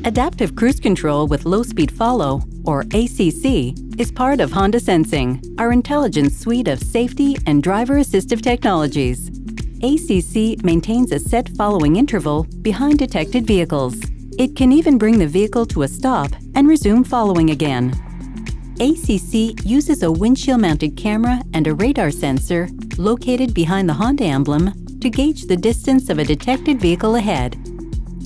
Adaptive Cruise Control with Low Speed Follow, or ACC, is part of Honda Sensing, our intelligent suite of safety and driver-assistive technologies. ACC maintains a set following interval behind detected vehicles. It can even bring the vehicle to a stop and resume following again. ACC uses a windshield-mounted camera and a radar sensor located behind the Honda emblem to gauge the distance of a detected vehicle ahead.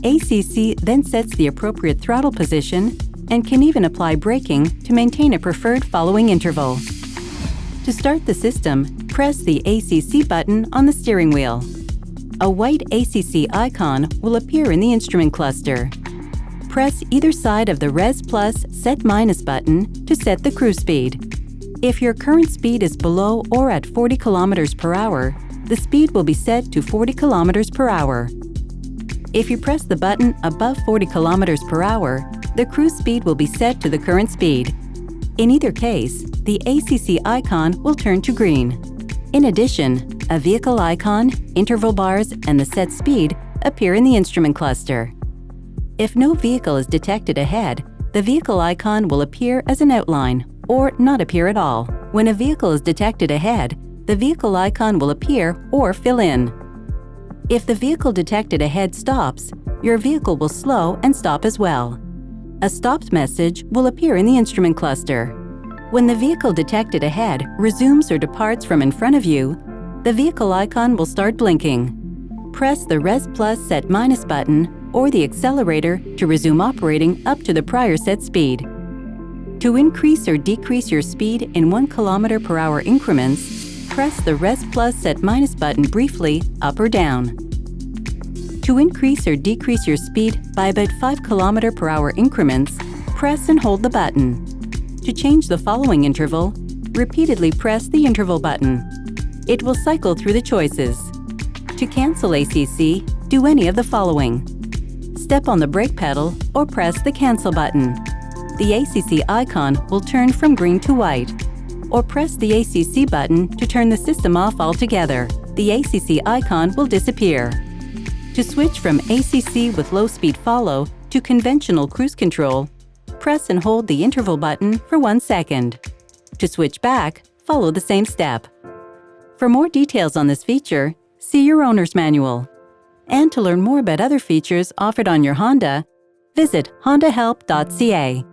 ACC then sets the appropriate throttle position and can even apply braking to maintain a preferred following interval. To start the system, press the ACC button on the steering wheel. A white ACC icon will appear in the instrument cluster. Press either side of the Res Plus Set Minus button to set the cruise speed. If your current speed is below or at 40 km per hour, the speed will be set to 40 km per hour. If you press the button above 40 km per hour, the cruise speed will be set to the current speed. In either case, the ACC icon will turn to green. In addition, a vehicle icon, interval bars, and the set speed appear in the instrument cluster. If no vehicle is detected ahead, the vehicle icon will appear as an outline or not appear at all. When a vehicle is detected ahead, the vehicle icon will appear or fill in. If the vehicle detected ahead stops, your vehicle will slow and stop as well. A stopped message will appear in the instrument cluster. When the vehicle detected ahead resumes or departs from in front of you, the vehicle icon will start blinking. Press the Res Plus Set Minus button or the accelerator to resume operating up to the prior set speed. To increase or decrease your speed in 1 km per hour increments, press the Res Plus Set Minus button briefly up or down. To increase or decrease your speed by about 5 km per hour increments, press and hold the button. To change the following interval, repeatedly press the interval button. It will cycle through the choices. To cancel ACC, do any of the following. Step on the brake pedal or press the cancel button. The ACC icon will turn from green to white. Or press the ACC button to turn the system off altogether. The ACC icon will disappear. To switch from ACC with low speed follow to conventional cruise control, press and hold the interval button for 1 second. To switch back, follow the same step. For more details on this feature, see your owner's manual. And to learn more about other features offered on your Honda, visit hondahelp.ca.